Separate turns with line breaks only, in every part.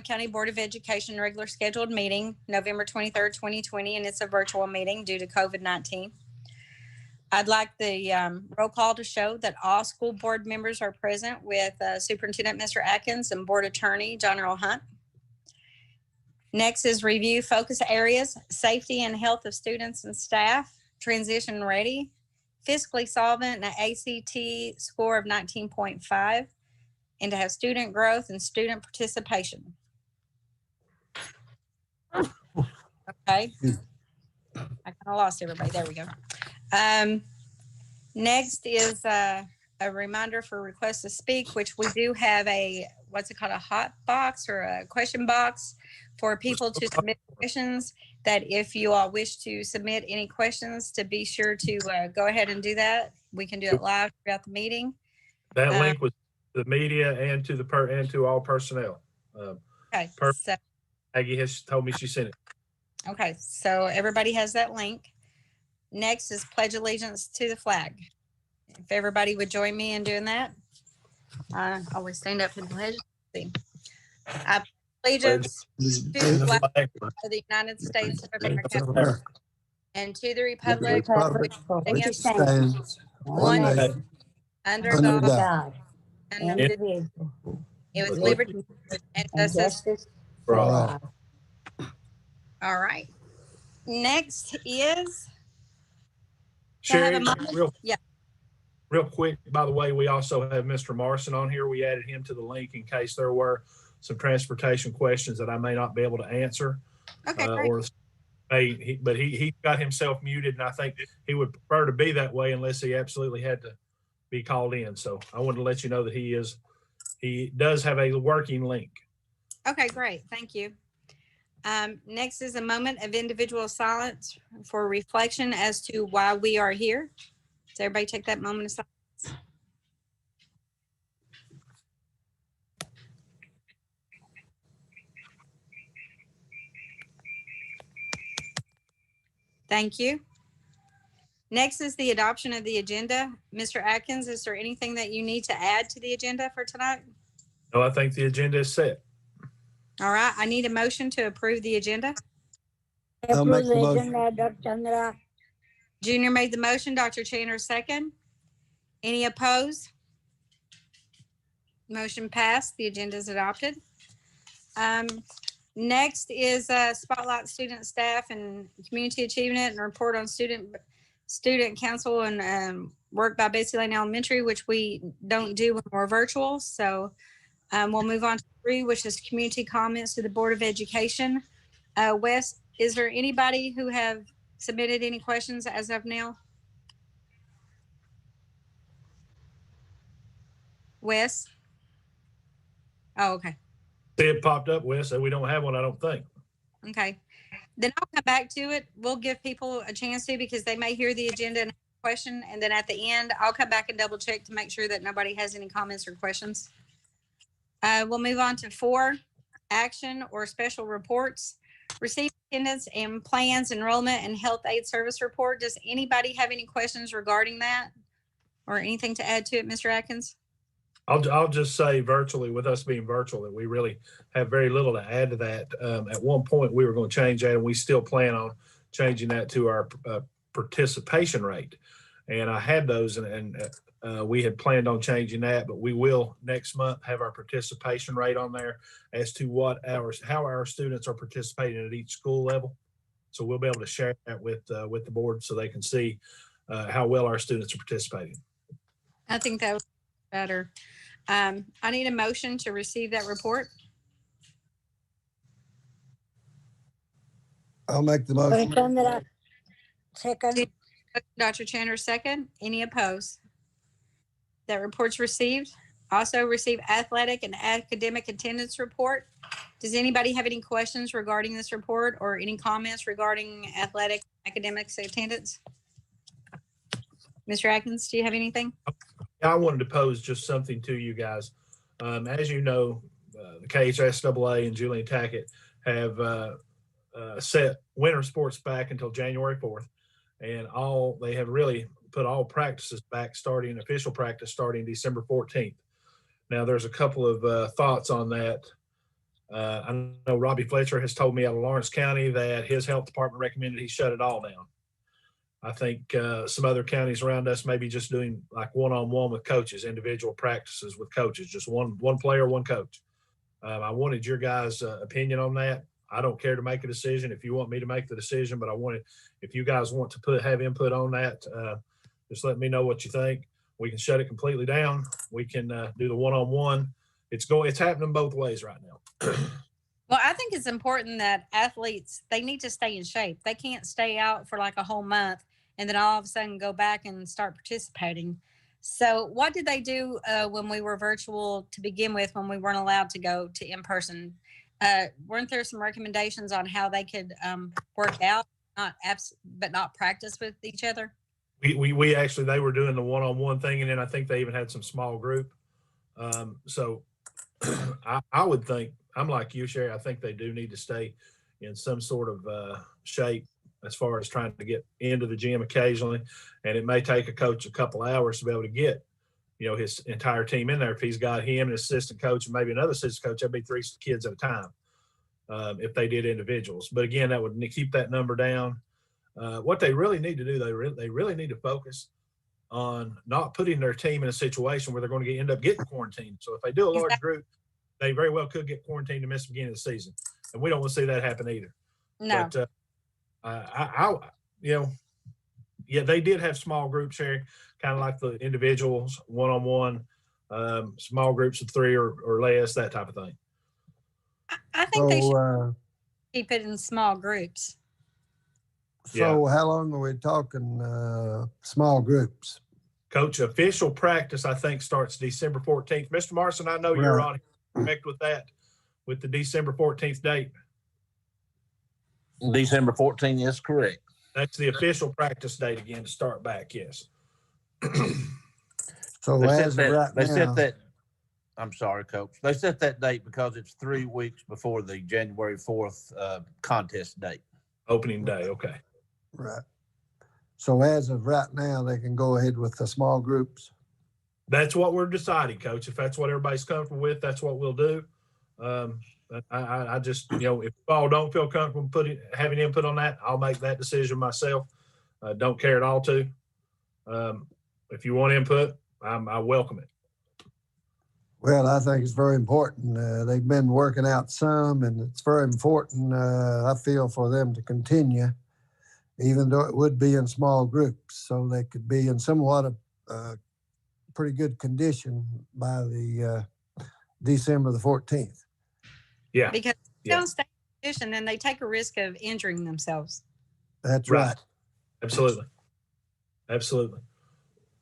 County Board of Education regular scheduled meeting, November 23rd, 2020, and it's a virtual meeting due to COVID-19. I'd like the roll call to show that all school board members are present with Superintendent Mr. Atkins and Board Attorney John Earl Hunt. Next is review focus areas, safety and health of students and staff, transition ready, fiscally solvent, and an ACT score of 19.5, and to have student growth and student participation. Okay. I kind of lost everybody. There we go. Next is a reminder for requests to speak, which we do have a, what's it called, a hot box or a question box for people to submit questions, that if you all wish to submit any questions, to be sure to go ahead and do that. We can do it live throughout the meeting.
That link was to the media and to to all personnel.
Okay. So,
Aggie has told me she sent it.
okay. So everybody has that link. Next is pledge allegiance to the flag. If everybody would join me in doing that. I always stand up and pledge. I pledge allegiance to the flag of the United States of America and to the republic which stands one nation under God and indivisible, with liberty and justice for all. All right. Next is
Sherry, real quick, by the way, we also have Mr. Marson on here. We added him to the link in case there were some transportation questions that I may not be able to answer.
okay.
But he got himself muted, and I think he would prefer to be that way unless he absolutely had to be called in. So I wanted to let you know that he does have a working link.
Okay, great. Thank you. Next is a moment of individual silence for reflection as to why we are here. Does everybody take that moment of silence? Thank you. Next is the adoption of the agenda. Mr. Atkins, is there anything that you need to add to the agenda for tonight?
No, I think the agenda is set.
All right, I need a motion to approve the agenda.
I'll make the motion. Dr. Chandra.
Junior made the motion, Dr. Chandler second. Any opposed? Motion passed, the agenda is adopted. Next is spotlight student staff and community achievement and report on student council and work by Betsy Lane Elementary, which we don't do when we're virtual. So we'll move on to 3, which is community comments to the Board of Education. Wes, is there anybody who have submitted any questions as of now? Wes? Oh, okay.
It popped up, Wes, so we don't have one, I don't think.
Okay. Then I'll come back to it. We'll give people a chance to, because they may hear the agenda and have a question. And then at the end, I'll come back and double check to make sure that nobody has any comments or questions. We'll move on to 4, action or special reports. Receive attendance and plans, enrollment, and health aid service report. Does anybody have any questions regarding that or anything to add to it, Mr. Atkins?
I'll just say virtually, with us being virtual, that we really have very little to add to that. At one point, we were going to change that, and we still plan on changing that to our participation rate. And I had those, and we had planned on changing that, but we will next month have our participation rate on there as to how our students are participating at each school level. So we'll be able to share that with the board so they can see how well our students are participating.
I think that was better. I need a motion to receive that report.
I'll make the motion.
Second. Dr. Chandler second. Any opposed? That report's received. Also receive athletic and academic attendance report. Does anybody have any questions regarding this report or any comments regarding athletic academics attendance? Mr. Atkins, do you have anything?
I wanted to pose just something to you guys. As you know, the KHSAA and Julian Tackett have set winter sports back until January 4th. And they have really put all practices back, official practice starting December 14th. Now, there's a couple of thoughts on that. I know Robbie Fletcher has told me out of Lawrence County that his health department recommended he shut it all down. I think some other counties around us may be just doing like one-on-one with coaches, individual practices with coaches, just one player, one coach. I wanted your guys' opinion on that. I don't care to make a decision if you want me to make the decision, but I wanted, if you guys want to have input on that, just let me know what you think. We can shut it completely down. We can do the one-on-one. It's happening both ways right now.
Well, I think it's important that athletes, they need to stay in shape. They can't stay out for like a whole month and then all of a sudden go back and start participating. So what did they do when we were virtual to begin with, when we weren't allowed to go to in person? Weren't there some recommendations on how they could work out, but not practice with each other?
We actually, they were doing the one-on-one thing, and then I think they even had some small group. So I would think, I'm like you, Sherry, I think they do need to stay in some sort of shape as far as trying to get into the gym occasionally. And it may take a coach a couple hours to be able to get, his entire team in there. If he's got him, an assistant coach, and maybe another assistant coach, that'd be 3 kids at a time if they did individuals. But again, that would keep that number down. What they really need to do, they really need to focus on not putting their team in a situation where they're going to end up getting quarantined. So if they do a large group, they very well could get quarantined and miss the beginning of the season. And we don't want to see that happen either.
No.
But they did have small groups, Sherry, kind of like the individuals, one-on-one, small groups of 3 or less, that type of thing.
I think they should keep it in small groups.
So how long are we talking small groups?
Coach, official practice, I think, starts December 14th. Mr. Marson, I know you're on correct with that, with the December 14th date.
December 14th is correct.
That's the official practice date again to start back, yes.
So
I'm sorry, Coach. They set that date because it's 3 weeks before the January 4th contest date.
Opening day, okay.
Right. So as of right now, they can go ahead with the small groups.
That's what we're deciding, Coach. If that's what everybody's comfortable with, that's what we'll do. I just, if you all don't feel comfortable having input on that, I'll make that decision myself. Don't care at all to. If you want input, I welcome it.
Well, I think it's very important. They've been working out some, and it's very important, I feel, for them to continue, even though it would be in small groups, so they could be in somewhat of pretty good condition by the December the 14th.
Yeah.
Because if they don't stay in condition, then they take a risk of injuring themselves.
That's right.
Absolutely. Absolutely.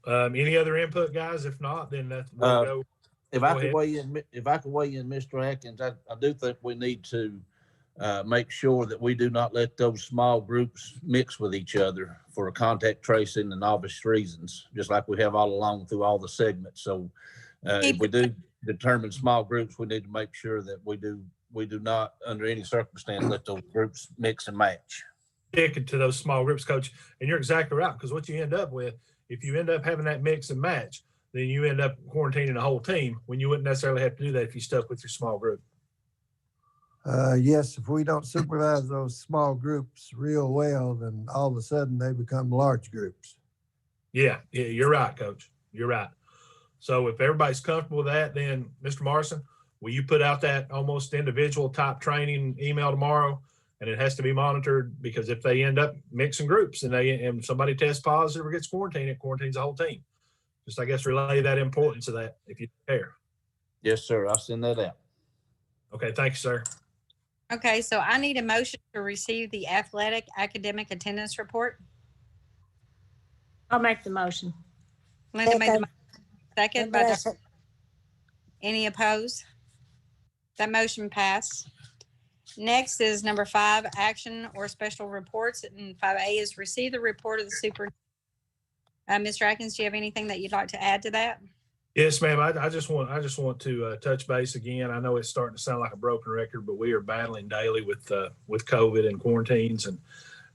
Any other input, guys? If not, then we'll go.
If I could weigh in, Mr. Atkins, I do think we need to make sure that we do not let those small groups mix with each other for contact tracing and obvious reasons, just like we have all along through all the segments. So if we do determine small groups, we need to make sure that we do not, under any circumstance, let those groups mix and match.
Sticking to those small groups, Coach, and you're exactly right, because what you end up with, if you end up having that mix and match, then you end up quarantining the whole team when you wouldn't necessarily have to do that if you stuck with your small group.
Yes, if we don't supervise those small groups real well, then all of a sudden they become large groups.
Yeah, you're right, Coach. You're right. So if everybody's comfortable with that, then Mr. Marson, will you put out that almost individual type training email tomorrow? And it has to be monitored, because if they end up mixing groups and somebody tests positive or gets quarantined, it quarantines the whole team. Just, I guess, relay that importance of that if you care.
Yes, sir. I'll send that out.
Okay. Thank you, sir.
Okay, so I need a motion to receive the athletic academic attendance report.
I'll make the motion.
Linda made the motion. Second by
Yes.
any opposed? That motion passed. Next is number 5, action or special reports. And 5A is receive the report of the superintendent. Mr. Atkins, do you have anything that you'd like to add to that?
Yes, ma'am. I just want to touch base again. I know it's starting to sound like a broken record, but we are battling daily with COVID and quarantines, and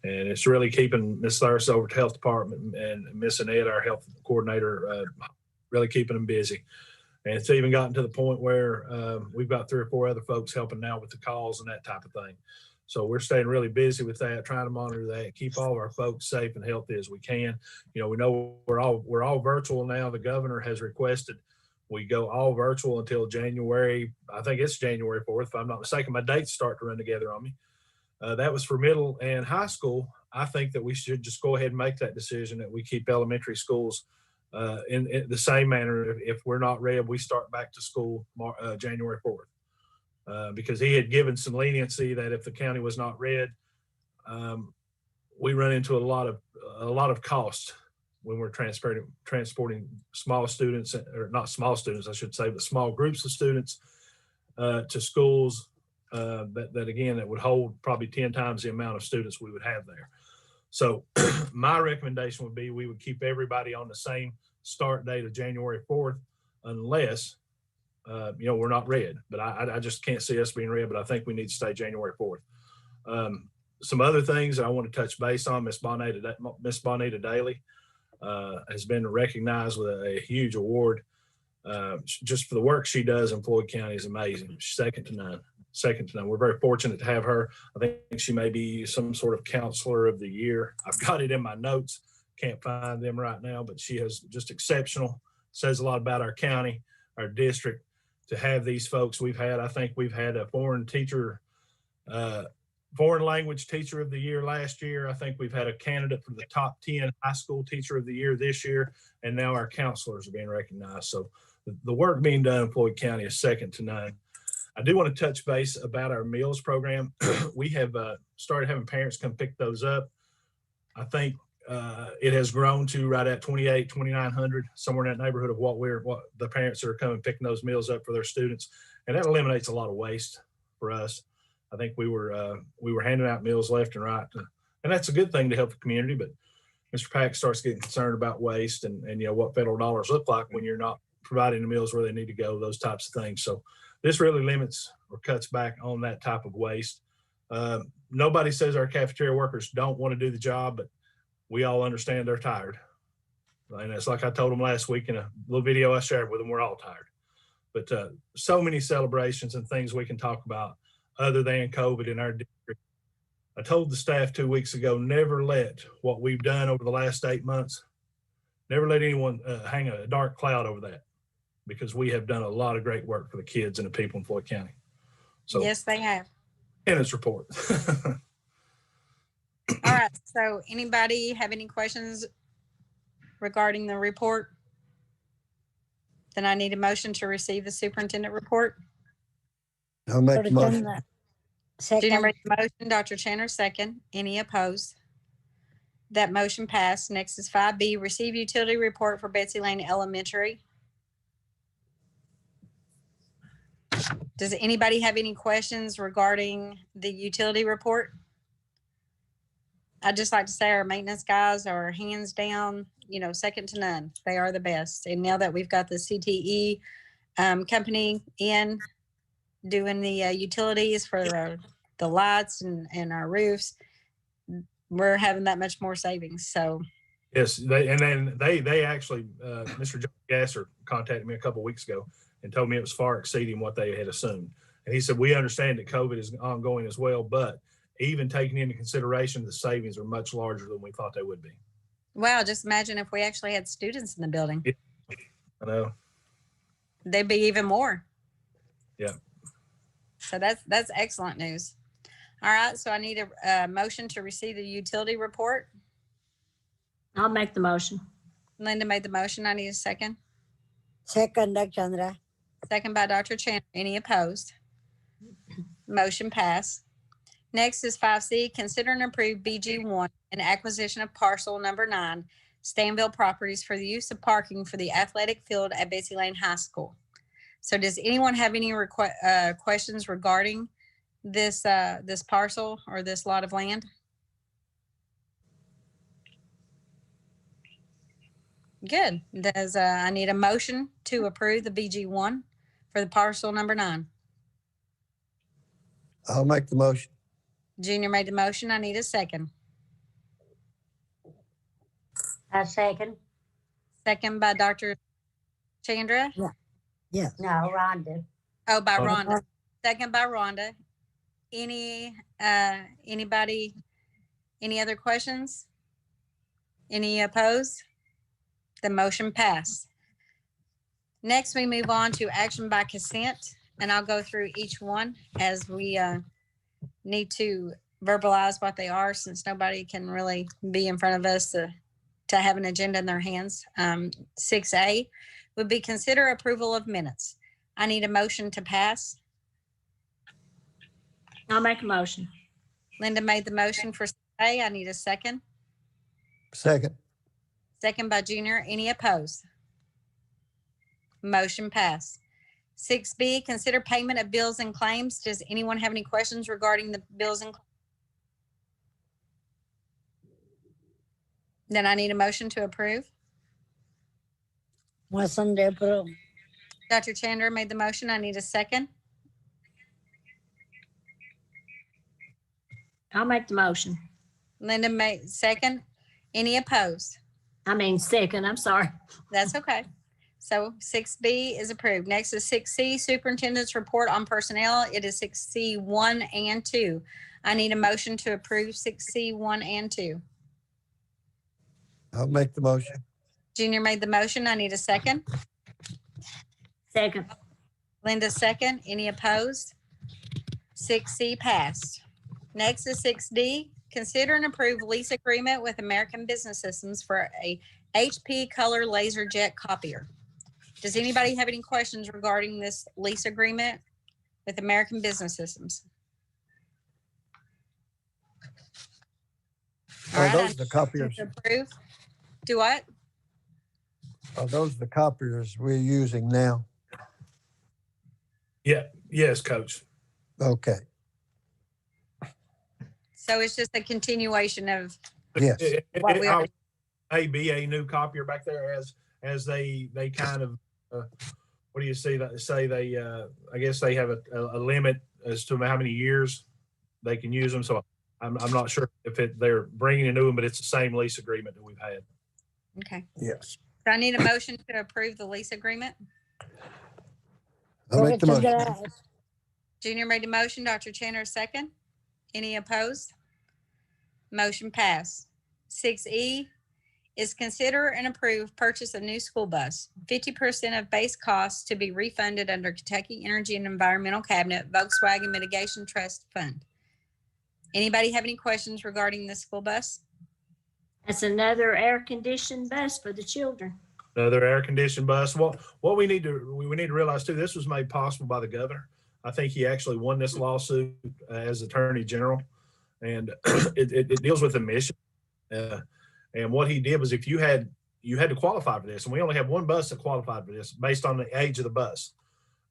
it's really keeping Miss Thurston over to health department and Miss Annette, our health coordinator, really keeping them busy. And it's even gotten to the point where we've got 3 or 4 other folks helping now with the calls and that type of thing. So we're staying really busy with that, trying to monitor that, keep all of our folks safe and healthy as we can. You know, we know we're all virtual now. The governor has requested we go all virtual until January. I think it's January 4th, if I'm not mistaken. My dates start to run together on me. That was for middle and high school. I think that we should just go ahead and make that decision that we keep elementary schools in the same manner. If we're not ready, we start back to school January 4th. Because he had given some leniency that if the county was not red, we run into a lot of cost when we're transporting small students, or not small students, I should say, but small groups of students to schools that again, that would hold probably 10 times the amount of students we would have there. So my recommendation would be we would keep everybody on the same start date of January 4th, unless we're not red, but I just can't see us being red, but I think we need to stay January 4th. Some other things that I want to touch base on, Miss Bonita Daly has been recognized with a huge award just for the work she does in Floyd County is amazing. She's second to none. We're very fortunate to have her. I think she may be some sort of counselor of the year. I've got it in my notes. Can't find them right now, but she is just exceptional. Says a lot about our county, our district. To have these folks I think we've had a foreign language teacher of the year last year. I think we've had a candidate for the top 10 high school teacher of the year this year, and now our counselors are being recognized. So the work being done in Floyd County is second to none. I do want to touch base about our meals program. We have started having parents come pick those up. I think it has grown to right at 2,900, somewhere in that neighborhood of what the parents are coming picking those meals up for their students. And that eliminates a lot of waste for us. I think we were handing out meals left and right, and that's a good thing to help the community. But Mr. Pack starts getting concerned about waste and what federal dollars look like when you're not providing the meals where they need to go, those types of things. So this really limits or cuts back on that type of waste. Nobody says our cafeteria workers don't want to do the job, but we all understand they're tired. And it's like I told them last week in a little video I shared with them, we're all tired. But so many celebrations and things we can talk about other than COVID in our district. I told the staff 2 weeks ago, never let what we've done over the last 8 months, never let anyone hang a dark cloud over that, because we have done a lot of great work for the kids and the people in Floyd County. So
Yes, they have.
Attendance report.
All right. So anybody have any questions regarding the report? Then I need a motion to receive the superintendent report.
I'll make the motion.
Junior
Second,
made the motion, Dr. Chandler second. Any opposed? That motion passed. Next is 5B, receive utility report for Betsy Lane Elementary. Does anybody have any questions regarding the utility report? I'd just like to say our maintenance guys are hands down, second to none. They are the best. And now that we've got the CTE company in doing the utilities for the lights and our roofs, we're having that much more savings. So
Yes, they actually, Mr. John Gasser contacted me a couple of weeks ago and told me it was far exceeding what they had assumed. And he said, we understand that COVID is ongoing as well, but even taking into consideration, the savings are much larger than we thought they would be.
wow, just imagine if we actually had students in the building.
Yeah, I know.
They'd be even more.
Yeah.
So that's excellent news. All right, so I need a motion to receive the utility report.
I'll make the motion.
Linda made the motion. I need a second.
Second, Dr. Chandra.
Second by Dr. Chandler. Any opposed? Motion passed. Next is 5C, consider and approve BG1 and acquisition of parcel number 9, Stanville properties for the use of parking for the athletic field at Betsy Lane High School. So does anyone have any questions regarding this parcel or this lot of land? Good. Does I need a motion to approve the BG1 for the parcel number 9?
I'll make the motion.
Junior made the motion. I need a second.
I second.
Second by Dr. Chandra.
Yeah. Yes.
No, Rhonda.
Oh, by
Oh.
Rhonda. Second by Rhonda. Anybody, any other questions? Any opposed? The motion passed. Next, we move on to action by consent, and I'll go through each one as we need to verbalize what they are, since nobody can really be in front of us to have an agenda in their hands. 6A would be consider approval of minutes. I need a motion to pass.
I'll make a motion.
Linda made the motion for 6A. I need a second.
Second.
Second by Junior. Any opposed? Motion passed. 6B, consider payment of bills and claims. Does anyone have any questions regarding the bills and claims? Then I need a motion to approve.
Motion to approve.
Dr. Chandra made the motion. I need a second.
I'll make the motion.
Linda made second. Any opposed?
I mean, second, I'm sorry.
That's okay. So 6B is approved. Next is 6C, Superintendent's Report on Personnel. It is 6C 1 and 2. I need a motion to approve 6C 1 and 2.
I'll make the motion.
Junior made the motion. I need a second.
Second.
Linda second. Any opposed? 6C passed. Next is 6D. Consider and approve lease agreement with American Business Systems for a HP Color LaserJet copier. Does anybody have any questions regarding this lease agreement with American Business Systems? All
Are
right, I
those the copiers?
need to approve. Do what?
Are those the copiers we're using now?
Yeah, yes, Coach.
Okay,
So it's just a continuation of
yes.
what we already.
May be a new copier back there as they kind of what do you say that say they I guess they have a limit as to how many years they can use them. So I'm not sure if they're bringing a new one, but it's the same lease agreement that we've had.
Okay.
Yes.
So I need a motion to approve the lease agreement.
I'll make the motion.
Junior made the motion. Dr. Chandler second. Any opposed? Motion passed. 6E is consider and approve purchase of new school bus. 50% of base costs to be refunded under Kentucky Energy and Environmental Cabinet Volkswagen Mitigation Trust Fund. Anybody have any questions regarding this school bus?
That's another air-conditioned bus for the children.
Another air-conditioned bus. What we need to realize too, this was made possible by the governor. I think he actually won this lawsuit as Attorney General, and it deals with emissions. And what he did was, if you had to qualify for this, and we only have one bus that qualified for this based on the age of the bus.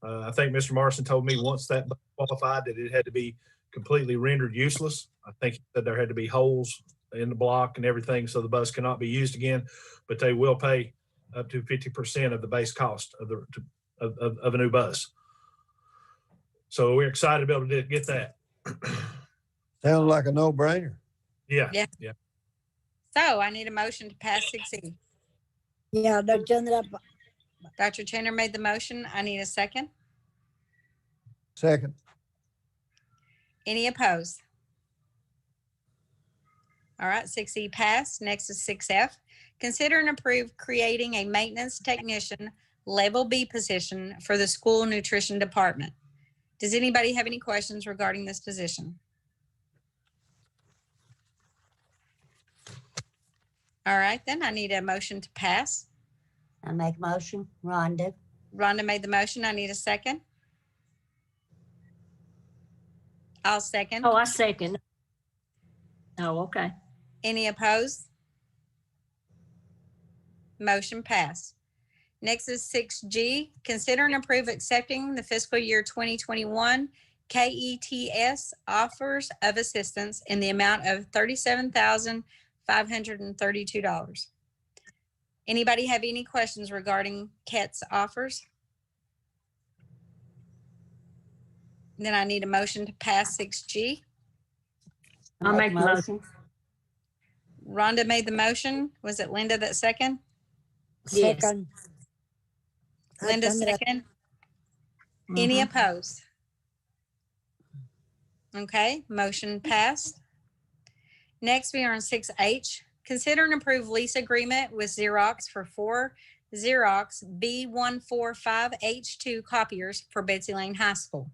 I think Mr. Marson told me once that bus qualified that it had to be completely rendered useless. I think he said there had to be holes in the block and everything, so the bus cannot be used again. But they will pay up to 50% of the base cost of a new bus. So we're excited to be able to get that.
Sounds like a no-brainer.
Yeah.
Yeah.
Yeah.
So I need a motion to pass 6E.
Yeah, Dr. Chandra,
Dr. Chandler made the motion. I need a second.
Second.
Any opposed? All right, 6E passed. Next is 6F. Consider and approve creating a maintenance technician level B position for the school nutrition department. Does anybody have any questions regarding this position? All right, then I need a motion to pass.
I make a motion. Rhonda.
Rhonda made the motion. I need a second. I'll second.
Oh, I second. Oh, okay.
Any opposed? Motion passed. Next is 6G. Consider and approve accepting the fiscal year 2021 KETS offers of assistance in the amount of $37,532. Anybody have any questions regarding KETS offers? Then I need a motion to pass 6G.
I'll make the motion.
Rhonda made the motion. Was it Linda that second?
Yes.
second.
Linda
Chandra.
second. Any
Mhm.
opposed? Okay, motion passed. Next, we are on 6H. Consider and approve lease agreement with Xerox for 4 Xerox B145H2 copiers for Betsy Lane High School.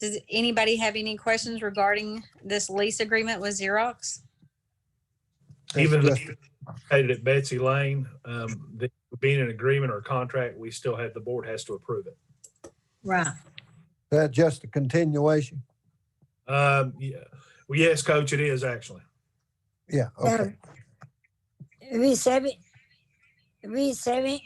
Does anybody have any questions regarding this lease agreement with Xerox?
Even though
Just-
it's located at Betsy Lane, being an agreement or contract, we still have, the board has to approve it.
Right.
That just a continuation?
Yeah. Well, yes, Coach, it is actually.
Yeah, okay.
Receiving the second.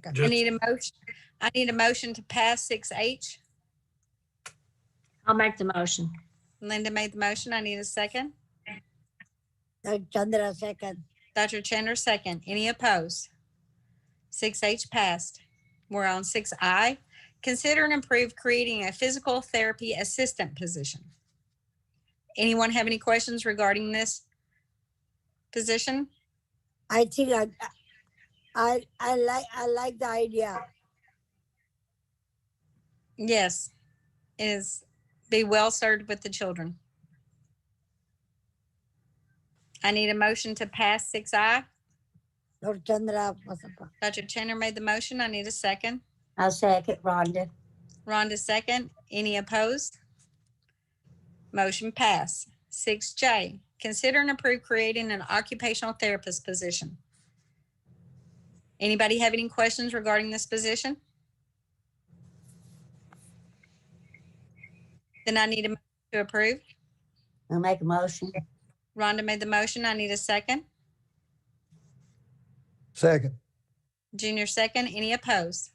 I
Just,
need a motion. I need a motion to pass 6H.
I'll make the motion.
Linda made the motion. I need a second.
Dr. Chandra second.
Dr. Chandler, second. Any opposed? 6H passed. We're on 6I. Consider and approve creating a physical therapy assistant position. Anyone have any questions regarding this position?
I think I like the idea.
Yes, is be well served with the children. I need a motion to pass 6I.
Dr. Chandra,
Dr. Chandler made the motion. I need a second.
I'll second Rhonda.
Rhonda, second. Any opposed? Motion passed. 6J. Consider and approve creating an occupational therapist position. Anybody have any questions regarding this position? Then I need a motion to approve.
I'll make a motion.
Rhonda made the motion. I need a second.
Second.
Junior, second. Any opposed?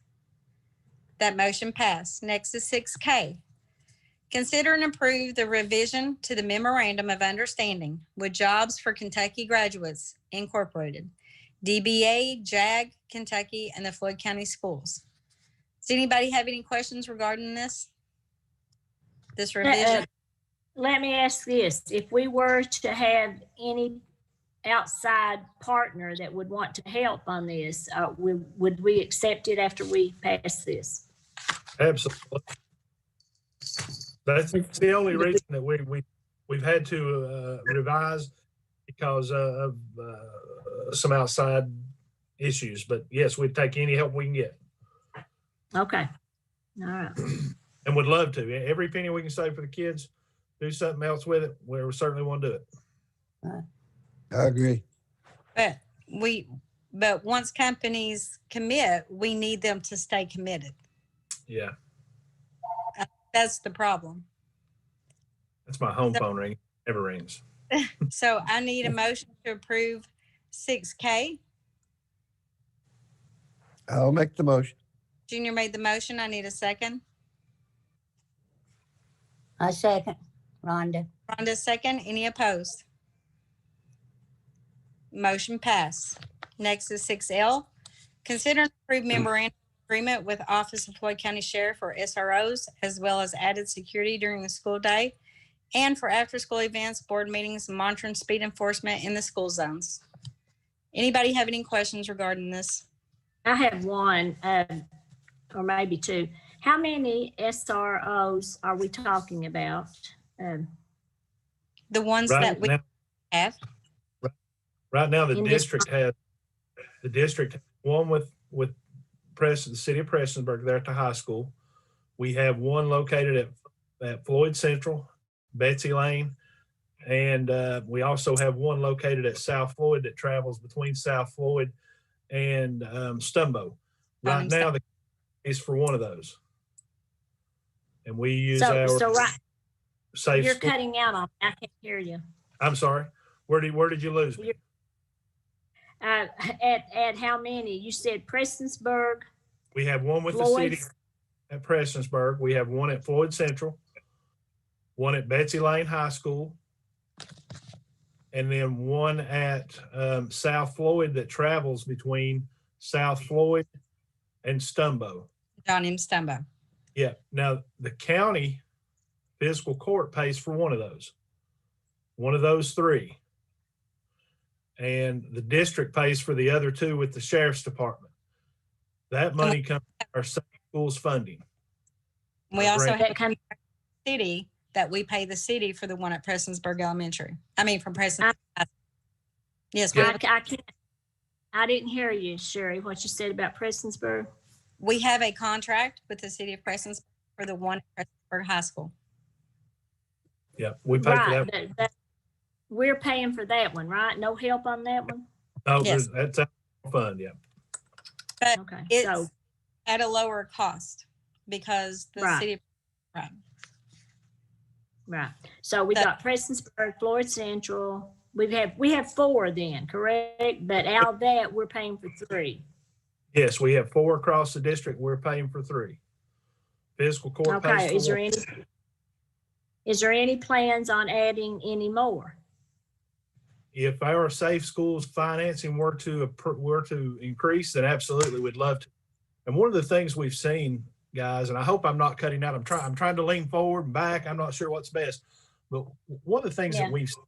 That motion passed. Next is 6K. Consider and approve the revision to the Memorandum of Understanding with Jobs for Kentucky Graduates Incorporated, DBA, JAG, Kentucky, and the Floyd County Schools. Does anybody have any questions regarding this? This revision?
Let me ask this. If we were to have any outside partner that would want to help on this, would we accept it after we pass this?
absolutely. That's the only reason that we've had to revise because of some outside issues. But yes, we'd take any help we can get
Okay. All right.
and would love to. Every penny we can save for the kids, do something else with it, we certainly want to do it.
I agree.
But once companies commit, we need them to stay committed.
Yeah,
That's the problem.
that's my home phone ring. Never rings.
So I need a motion to approve 6K.
I'll make the motion.
Junior made the motion. I need a second.
I second Rhonda.
Rhonda, second. Any opposed? Motion passed. Next is 6L. Consider and approve memorandum agreement with Office of Floyd County Sheriff or SROs, as well as added security during the school day and for after-school events, board meetings, and monitoring speed enforcement in the school zones. Anybody have any questions regarding this?
I have one, or maybe two. How many SROs are we talking about?
The ones
Right
that we
now,
have.
right now, the
In this-
district has one with Preston, the city of Prestonsburg there at the high school. We have one located at Floyd Central, Betsy Lane, and we also have one located at South Floyd that travels between South Floyd and Stumbo. Right now, the is for one of those, and we use our
So right,
safe.
you're
school-
cutting out on, I can't hear you.
I'm sorry. Where did you lose me?
At how many? You said Prestonsburg,
We have one with the
Floyd.
city at Prestonsburg. We have one at Floyd Central, one at Betsy Lane High School, and then one at South Floyd that travels between South Floyd and Stumbo.
John M. Stumbo.
Yeah. Now the county fiscal court pays for one of those three. and the district pays for the other two with the sheriff's department. That money comes from our safe schools funding.
We
Our
also
grant-
have
That kind of,
city that we pay the city for the one at Prestonsburg Elementary. I mean, from Preston. Yes, we
I,
have,
I can't, I didn't hear you, Sherry, what you said about Prestonsburg.
we have a contract with the city of Prestonsburg for the one at Prestonsburg High School.
Yeah, we pay for
Right,
that.
but we're paying for that one, right? No help on that one?
No,
Yes.
that's our fund, yeah.
But
Okay,
it's
so,
at a lower cost because the
Right.
city, right.
right. So we
That-
got Prestonsburg, Floyd Central. We have 4 then, correct? But out of that, we're paying for 3.
Yes, we have 4 across the district. We're paying for 3. Fiscal court pays
Okay,
for one.
is there any plans on adding any more?
If our safe schools financing were to increase, then absolutely we'd love to. And one of the things we've seen, guys, and I hope I'm not cutting out. I'm trying to lean forward and back. I'm not sure what's best. But one of the things
Yeah.
that we've seen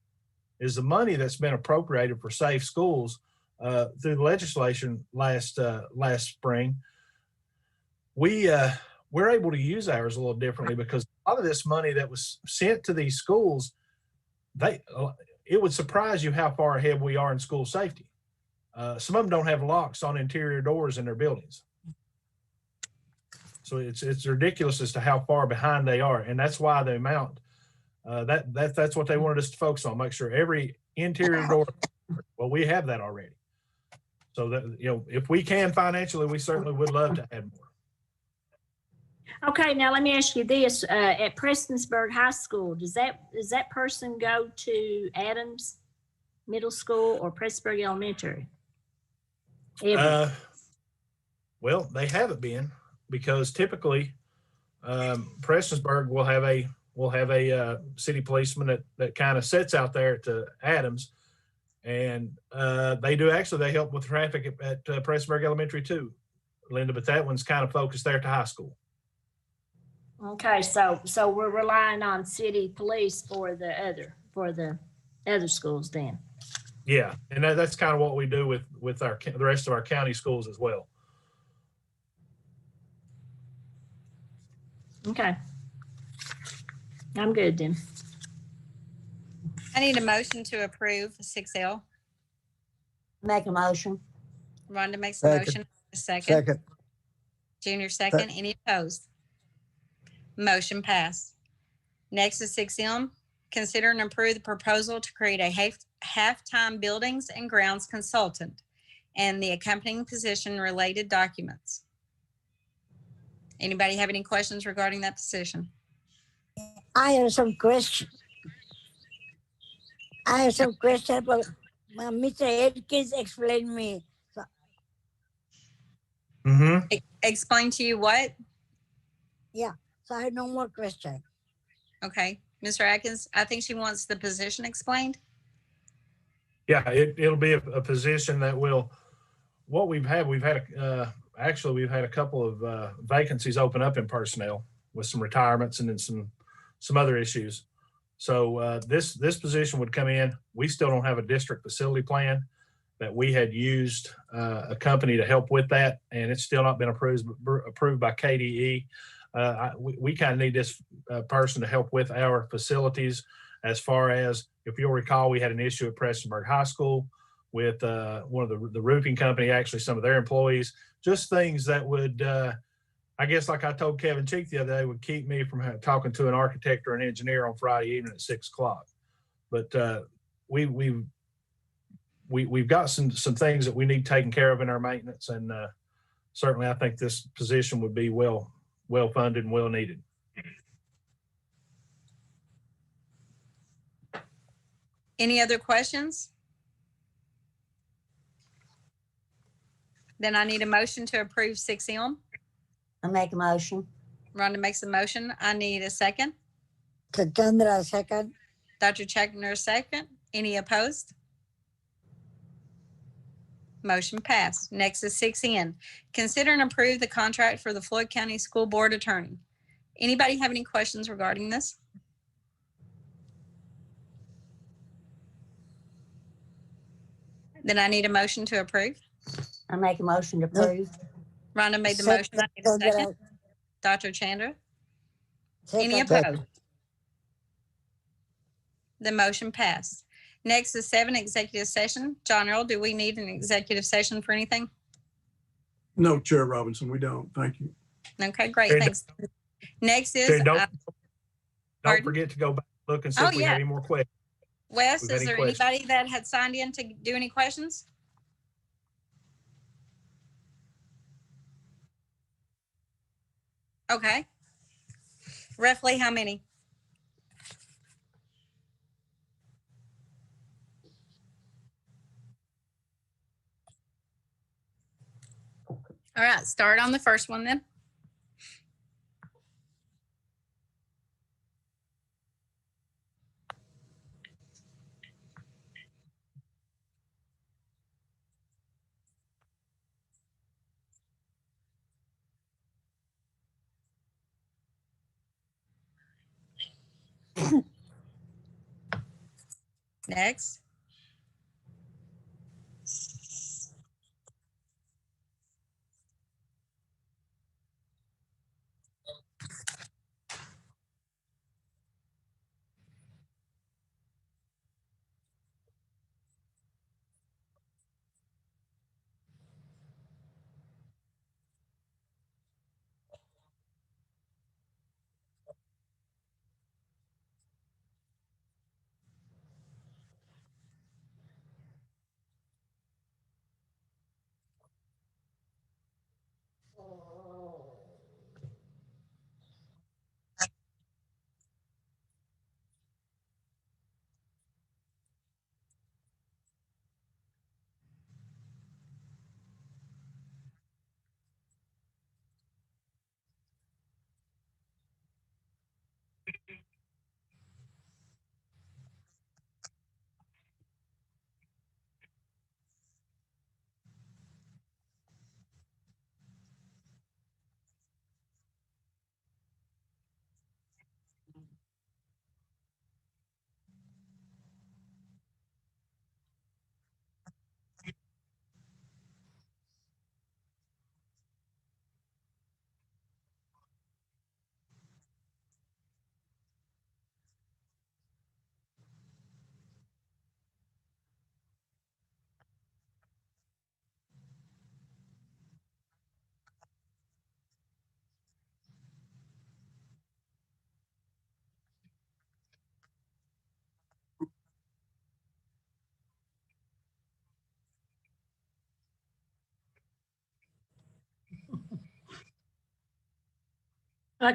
is the money that's been appropriated for safe schools through the legislation last spring. We're able to use ours a little differently because a lot of this money that was sent to these schools, it would surprise you how far ahead we are in school safety. Some of them don't have locks on interior doors in their buildings. So it's ridiculous as to how far behind they are. And that's why the amount, that's what they wanted us to focus on, make sure every interior door, well, we have that already. So that, if we can financially, we certainly would love to add more.
Okay, now let me ask you this, at Prestonsburg High School, does that person go to Adams Middle School or Prestonsburg Elementary? Ever?
Well, they haven't been because typically Prestonsburg will have a city policeman that kind of sits out there to Adams, and they help with traffic at Prestonsburg Elementary too, Linda. But that one's kind of focused there to high school.
Okay, so we're relying on city police for the other schools then.
Yeah, and that's kind of what we do with the rest of our county schools as well.
Okay. I'm good then.
I need a motion to approve 6L.
Make a motion.
Rhonda makes a
Second.
motion. A second.
Second,
Junior second. Any opposed? Motion passed. Next is 6M. Consider and approve the proposal to create a halftime buildings and grounds consultant and the accompanying position related documents. Anybody have any questions regarding that position?
I have some question. But Mr. Atkins explained me.
Mm-hmm.
Explain to you what?
So I have no more question.
Okay. Mr. Atkins, I think she wants the position explained.
Yeah, it'll be a position that we've had a couple of vacancies open up in personnel with some retirements and then some other issues. So this position would come in. We still don't have a district facility plan that we had used a company to help with that, and it's still not been approved by KDE. We kind of need this person to help with our facilities as far as, if you'll recall, we had an issue at Prestonsburg High School with one of the roofing company, actually some of their employees, just things that would, I guess, like I told Kevin Cheek the other day, would keep me from talking to an architect or an engineer on Friday evening at 6 o'clock. But we've got some things that we need taken care of in our maintenance, and certainly I think this position would be well funded and well needed.
Any other questions? Then I need a motion to approve 6M.
I make a motion.
Rhonda makes a motion. I need a second.
Chandra second.
Dr. Checkner second. Any opposed? Motion passed. Next is 6N. Consider and approve the contract for the Floyd County School Board Attorney. Anybody have any questions regarding this? Then I need a motion to approve.
I make a motion to approve.
Rhonda made the motion. I need a second. Dr. Chandra. Any
Second.
opposed? The motion passed. Next is 7, executive session. John Earl, do we need an executive session for anything?
No, Chair Robinson, we don't. Thank you.
Okay, great,
Okay,
thanks. Next is,
Okay, don't
pardon?
forget to go back, and look and see
Oh,
if we
yeah.
have any more questions.
Wes,
We've
is
any
there
questions?
anybody that had signed in to do any questions? Okay. Roughly how many? All right, start on the first one then. Next.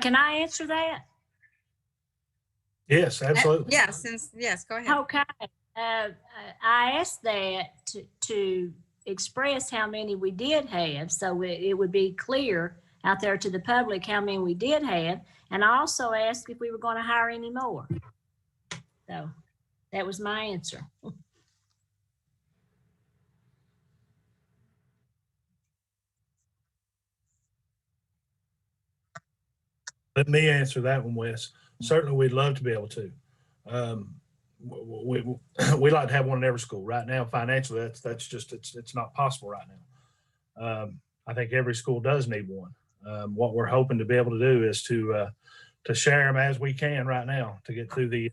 Can I answer that?
Yes, absolutely.
Yes, go ahead.
Okay. I asked that to express how many we did have, so it would be clear out there to the public how many we did have. And I also asked if we were going to hire any more. So that was my answer.
Let me answer that one, Wes. Certainly, we'd love to be able to. We like to have one in every school. Right now, financially, that's just it's not possible right now. I think every school does need one. What we're hoping to be able to do is to share them as we can right now to get through the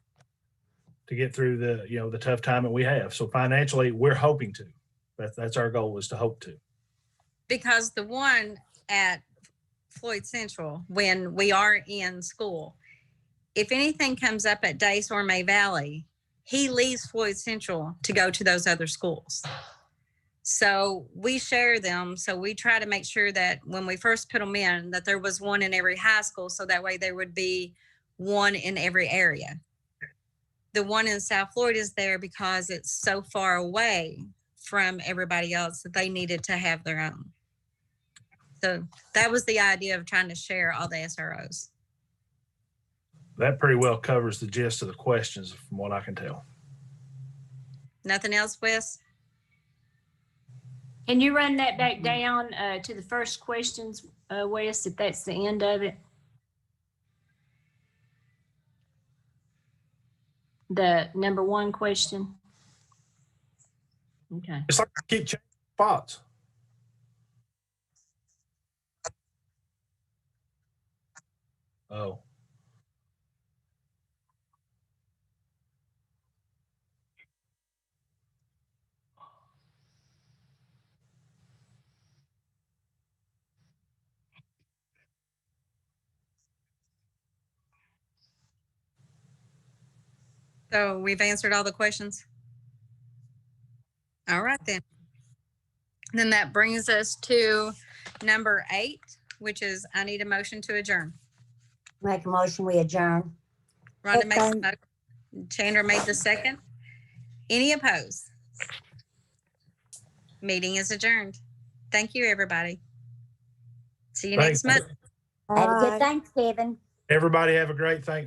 the tough time that we have. So financially, we're hoping to. That's our goal, is to hope to.
Because the one at Floyd Central, when we are in school, if anything comes up at Dace or May Valley, he leaves Floyd Central to go to those other schools. So we share them. So we try to make sure that when we first put them in, that there was one in every high school. So that way there would be one in every area. The one in South Floyd is there because it's so far away from everybody else that they needed to have their own. So that was the idea of trying to share all the SROs.
That pretty well covers the gist of the questions from what I can tell.
Nothing else, Wes?
Can you run that back down to the first questions, Wes, if that's the end of it? The number 1 question. Okay.
It's like I keep changing spots. Oh.
So we've answered all the questions. All right then. Then that brings us to number 8, which is I need a motion to adjourn.
Make a motion, we adjourn.
Rhonda made the
Second.
motion. Chandra made the second. Any opposed? Meeting is adjourned. Thank you, everybody. See you next
Thanks.
month.
Have a good
Bye.
Thanksgiving.
Everybody have a great Thanksgiving.